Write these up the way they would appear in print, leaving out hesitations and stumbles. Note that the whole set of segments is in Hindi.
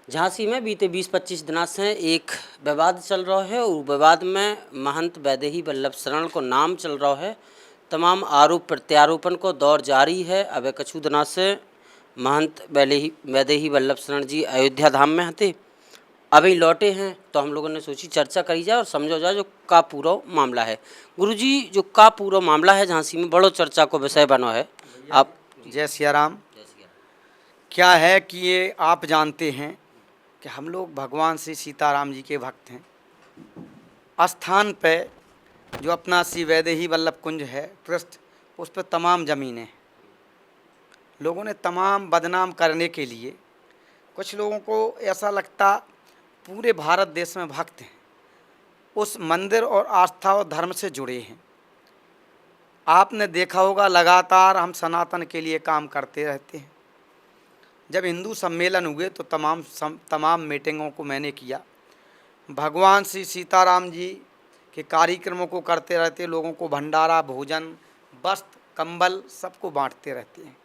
झांसी में बीते 20-25 दिनों से एक विवाद चल रहा है और विवाद में महंत वैदेही वल्लभ शरण को नाम चल रहा है। तमाम आरोप प्रत्यारोपण को दौर जारी है। अब कछु दिनों से महंत वैदेही वल्लभ शरण जी अयोध्या धाम में हते, अभी लौटे हैं, तो हम लोगों ने सोची चर्चा करी जाए और समझो जाए जो का पूरा मामला है। गुरुजी, जो का पूरा मामला है झांसी में बड़ो चर्चा को विषय बनो है। आप जय सिया राम। क्या है कि ये आप जानते हैं कि हम लोग भगवान श्री सीताराम जी के भक्त हैं। स्थान पे जो अपना श्री वैदेही वल्लभ कुंज है ट्रस्ट, उस पर तमाम ज़मीनें हैं। लोगों ने तमाम बदनाम करने के लिए, कुछ लोगों को ऐसा लगता पूरे भारत देश में भक्त हैं, उस मंदिर और आस्था और धर्म से जुड़े हैं। आपने देखा होगा लगातार हम सनातन के लिए काम करते रहते हैं। जब हिंदू सम्मेलन हुए तो तमाम मीटिंगों को मैंने किया। भगवान श्री सीताराम जी के कार्यक्रमों को करते रहते, लोगों को भंडारा, भोजन, वस्त्र, कंबल सबको बांटते रहते हैं।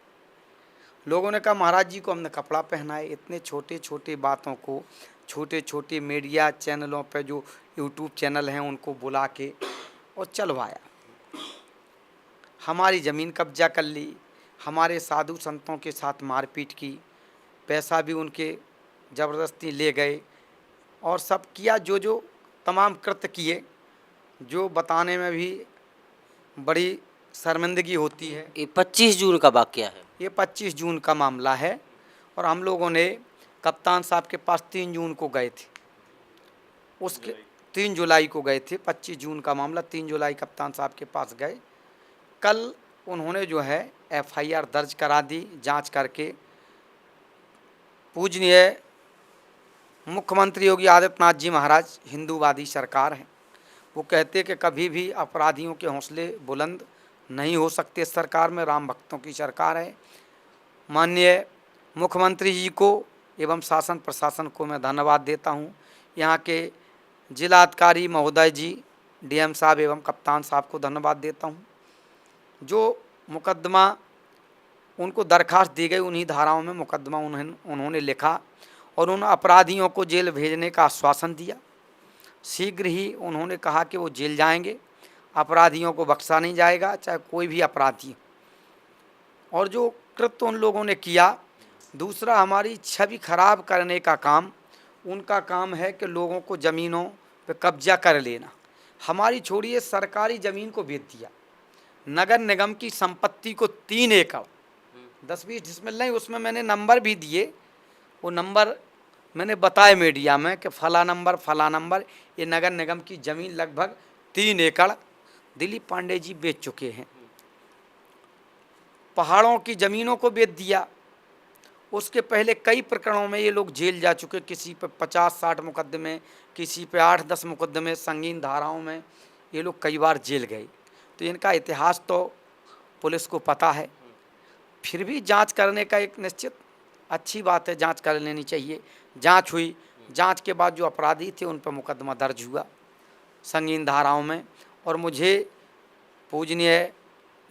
लोगों ने कहा महाराज जी को हमने कपड़ा पहनाए। इतने छोटे छोटे बातों को छोटे छोटे मीडिया चैनलों पर, जो यूट्यूब चैनल हैं, उनको बुला के और चलवाया। हमारी ज़मीन कब्जा कर ली, हमारे साधु संतों के साथ मारपीट की, पैसा भी उनके ज़बरदस्ती ले गए और सब किया। जो जो तमाम कृत्य किए, जो बताने में भी बड़ी शर्मिंदगी होती है। ये 25 जून का वाक़या है। ये 25 जून का मामला है और हम लोगों ने कप्तान साहब के पास 3 जून को गए थे। उसके 3 जुलाई को गए थे। 25 जून का मामला, 3 जुलाई कप्तान साहब के पास गए। कल उन्होंने जो है FIR दर्ज करा दी जांच करके। पूजनीय मुख्यमंत्री योगी आदित्यनाथ जी महाराज हिंदूवादी सरकार है। वो कहते कि कभी भी अपराधियों के हौसले बुलंद नहीं हो सकते। सरकार में राम भक्तों की सरकार है। माननीय मुख्यमंत्री जी को एवं शासन प्रशासन को मैं धन्यवाद देता हूँ। यहाँ के जिलाधिकारी महोदय जी, DM साहब एवं कप्तान साहब को धन्यवाद देता हूँ। जो मुकदमा उनको दरखास्त दी गई, उन्हीं धाराओं में मुकदमा उन्होंने लिखा और उन अपराधियों को जेल भेजने का आश्वासन दिया। शीघ्र ही उन्होंने कहा कि वो जेल जाएंगे, अपराधियों को बख्शा नहीं जाएगा, चाहे कोई भी अपराधी। और जो कृत्य उन लोगों ने किया, दूसरा हमारी छवि खराब करने का काम उनका काम है कि लोगों को ज़मीनों पे कब्जा कर लेना। हमारी छोड़िए, सरकारी ज़मीन को बेच दिया। नगर निगम की संपत्ति को 3 एकड़ 10-20 डिसमिल नहीं, उसमें मैंने नंबर भी दिए। वो नंबर मैंने बताए मीडिया में कि फला नंबर ये नगर निगम की ज़मीन लगभग 3 एकड़ दिलीप पांडे जी बेच चुके हैं। पहाड़ों की ज़मीनों को बेच दिया। उसके पहले कई प्रकरणों में ये लोग जेल जा चुके। किसी पे 50-60 मुकदमे, किसी पे 8-10 मुकदमे, संगीन धाराओं में ये लोग कई बार जेल गए। तो इनका इतिहास तो पुलिस को पता है। फिर भी जांच करने का एक निश्चित अच्छी बात है, जांच कर लेनी चाहिए। जांच हुई, जांच के बाद जो अपराधी थे उन पर मुकदमा दर्ज हुआ संगीन धाराओं में। और मुझे पूजनीय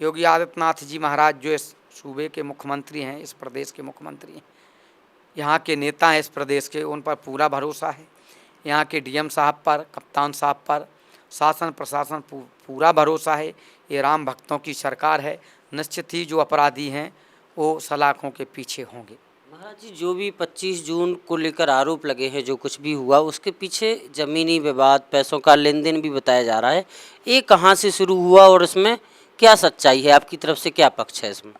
योगी आदित्यनाथ जी महाराज, जो इस सूबे के मुख्यमंत्री हैं, इस प्रदेश के मुख्यमंत्री हैं, यहाँ के नेता हैं इस प्रदेश के, उन पर पूरा भरोसा है। यहाँ के DM साहब पर, कप्तान साहब पर, शासन प्रशासन पूरा भरोसा है। ये राम भक्तों की सरकार है। निश्चित ही जो अपराधी हैं वो सलाखों के पीछे होंगे। महाराज जी, जो भी 25 जून को लेकर आरोप लगे हैं, जो कुछ भी हुआ उसके पीछे ज़मीनी विवाद, पैसों का लेन देन भी बताया जा रहा है। ये कहाँ से शुरू हुआ और इसमें क्या सच्चाई है? आपकी तरफ से क्या पक्ष है इसमें?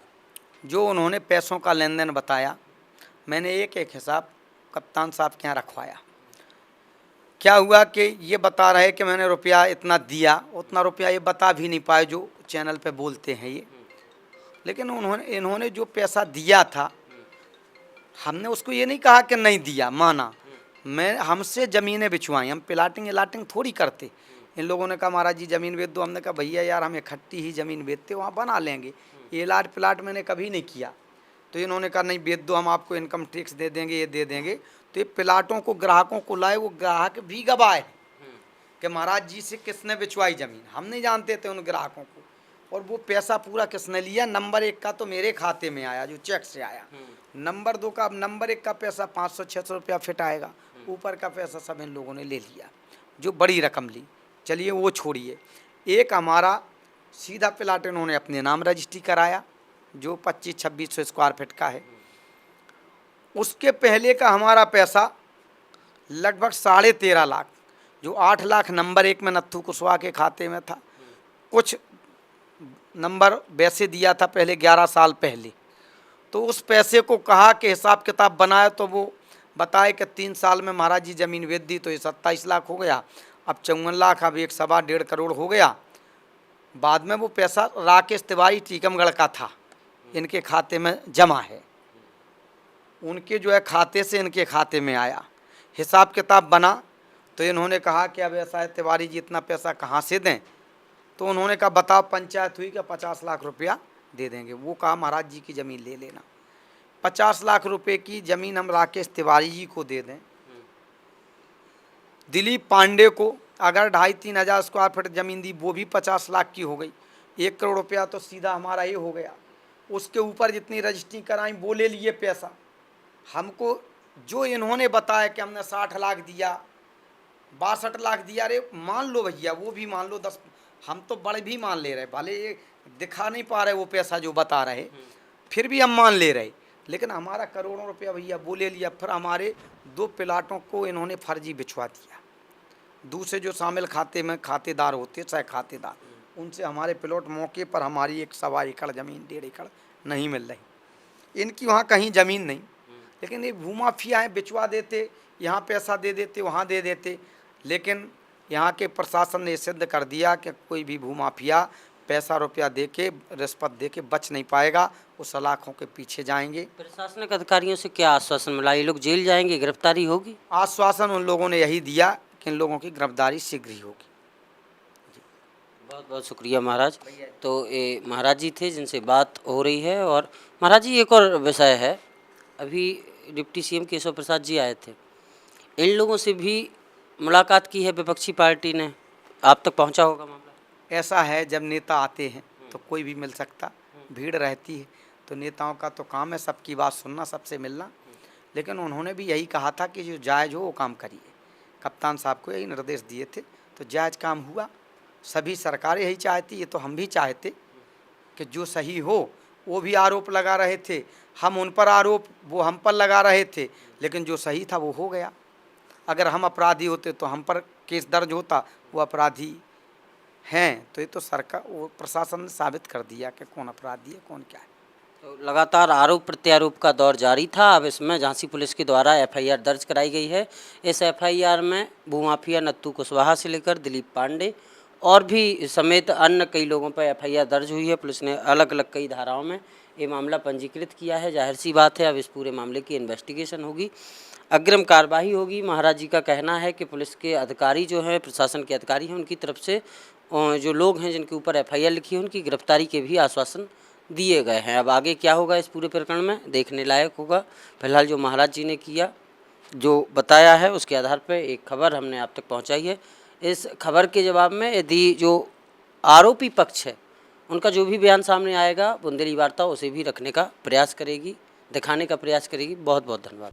जो उन्होंने पैसों का लेन देन बताया, मैंने एक एक हिसाब कप्तान साहब के यहाँ रखवाया। क्या हुआ कि ये बता रहे कि मैंने रुपया इतना दिया, उतना रुपया ये बता भी नहीं पाए जो चैनल पे बोलते हैं ये। लेकिन इन्होंने जो पैसा दिया था, हमने उसको ये नहीं कहा कि नहीं दिया, माना। मैं हमसे ज़मीनें बिछवाई, हम प्लाटिंग थोड़ी करते। इन लोगों ने कहा महाराज जी ज़मीन बेच दो। हमने कहा भैया यार, हम इकट्ठी ही ज़मीन बेचते, वहाँ बना लेंगे। ये प्लाट मैंने कभी नहीं किया। तो इन्होंने कहा नहीं बेच दो, हम आपको इनकम टैक्स दे देंगे, ये दे देंगे। तो ये प्लाटों को ग्राहकों को लाए, वो ग्राहक भी गवाए कि महाराज जी से किसने बिछवाई ज़मीन। हम नहीं जानते थे उन ग्राहकों को। और वो पैसा पूरा किसने लिया? नंबर 1 का तो मेरे खाते में आया, जो चेक से आया। नंबर 2 का, नंबर 1 का पैसा 500-600 रुपया फिट आएगा, ऊपर का पैसा सब इन लोगों ने ले लिया, जो बड़ी रकम ली। चलिए वो छोड़िए, एक हमारा सीधा प्लाट इन्होंने अपने नाम रजिस्ट्री कराया, जो 25-2600 स्क्वायर फीट का है। उसके पहले का हमारा पैसा लगभग 13.5 लाख, जो 8 लाख नंबर 1 में नत्थू कुशवाहा के खाते में था, कुछ नंबर वैसे दिया था पहले 11 साल पहले। तो उस पैसे को कहा कि हिसाब किताब बनाया, तो वो बताए कि 3 साल में महाराज जी ज़मीन बेच दी तो ये 27 लाख हो गया, अब 54 लाख, अब 1.25 करोड़ हो गया। बाद में वो पैसा राकेश तिवारी टीकमगढ़ का था, इनके खाते में जमा है, उनके जो है खाते से इनके खाते में आया। हिसाब किताब बना तो इन्होंने कहा कि अब ऐसा है तिवारी जी, इतना पैसा कहाँ से दें? तो उन्होंने कहा बताओ, पंचायत हुई कि 50 लाख रुपया दे देंगे। वो कहा महाराज जी की ज़मीन ले लेना। 50 लाख रुपए की ज़मीन हम राकेश तिवारी जी को दे दें, दिलीप पांडे को अगर 2,500-3 हज़ार स्क्वायर फीट ज़मीन दी, वो भी 50 लाख की हो गई, 1 करोड़ रुपया तो सीधा हमारा ये हो गया। उसके ऊपर जितनी रजिस्ट्री कराई वो ले लिए पैसा। हमको जो इन्होंने बताया कि हमने 60 लाख दिया, 62 लाख दिया, अरे मान लो भैया, वो भी मान लो 10, हम तो बड़े भी मान ले रहे, भले ये दिखा नहीं पा रहे वो पैसा जो बता रहे, फिर भी हम मान ले रहे, लेकिन हमारा करोड़ों रुपया भैया वो ले लिया। फिर हमारे 2 प्लाटों को इन्होंने फर्जी बिछवा दिया, दूसरे जो शामिल खाते में खातेदार होते, चाहे खातेदार, उनसे हमारे प्लॉट मौके पर हमारी 1.25 एकड़ ज़मीन, 1.5 एकड़ नहीं मिल रही। इनकी वहाँ कहीं ज़मीन नहीं, लेकिन ये भूमाफिया हैं, बिचवा देते, यहाँ पैसा दे देते, वहाँ दे देते। लेकिन यहाँ के प्रशासन ने सिद्ध कर दिया कि कोई भी भूमाफिया पैसा रुपया दे के, रिश्वत दे के बच नहीं पाएगा, वो सलाखों के पीछे जाएंगे। प्रशासनिक अधिकारियों से क्या आश्वासन मिला? ये लोग जेल जाएंगे, गिरफ्तारी होगी? आश्वासन उन लोगों ने यही दिया कि इन लोगों की गिरफ्तारी शीघ्र ही होगी। बहुत बहुत शुक्रिया महाराज। तो ये महाराज जी थे जिनसे बात हो रही है। और महाराज जी, एक और विषय है, अभी डिप्टी सीएम केशव प्रसाद जी आए थे, इन लोगों से भी मुलाकात की है विपक्षी पार्टी ने, आप तक पहुंचा होगा मामला? ऐसा है, जब नेता आते हैं तो कोई भी मिल सकता, भीड़ रहती है, तो नेताओं का तो काम है सबकी बात सुनना, सबसे मिलना। लेकिन उन्होंने भी यही कहा था कि जो जायज़ हो वो काम करिए। कप्तान साहब को यही निर्देश दिए थे, तो जायज़ काम हुआ। सभी सरकारें यही चाहती, ये तो हम भी चाहते कि जो सही हो। वो भी आरोप लगा रहे थे, हम उन पर आरोप, वो हम पर लगा रहे थे, लेकिन जो सही था वो हो गया। अगर हम अपराधी होते तो हम पर केस दर्ज होता, वो अपराधी हैं तो ये तो सरकार, वो प्रशासन ने साबित कर दिया कि कौन अपराधी है, कौन क्या है। तो लगातार आरोप प्रत्यारोप का दौर जारी था। अब इसमें झांसी पुलिस के द्वारा एफआईआर दर्ज कराई गई है। इस एफआईआर में भूमाफिया नत्थू कुशवाहा से लेकर दिलीप पांडे और भी समेत अन्य कई लोगों पर एफआईआर दर्ज हुई है। पुलिस ने अलग अलग कई धाराओं में ये मामला पंजीकृत किया है। जाहिर सी बात है, अब इस पूरे मामले की इन्वेस्टिगेशन होगी, अग्रिम कार्रवाई होगी। महाराज जी का कहना है कि पुलिस के अधिकारी जो हैं, प्रशासन के अधिकारी हैं, उनकी तरफ से जो लोग हैं जिनके ऊपर एफआईआर लिखी है, उनकी गिरफ्तारी के भी आश्वासन दिए गए हैं। अब आगे क्या होगा इस पूरे प्रकरण में, देखने लायक होगा। फिलहाल जो महाराज जी ने किया, जो बताया है, उसके आधार पर एक खबर हमने आप तक पहुंचाई है। इस खबर के जवाब में यदि जो आरोपी पक्ष है उनका जो भी बयान सामने आएगा, बुंदेली वार्ता उसे भी रखने का प्रयास करेगी, दिखाने का प्रयास करेगी। बहुत बहुत धन्यवाद।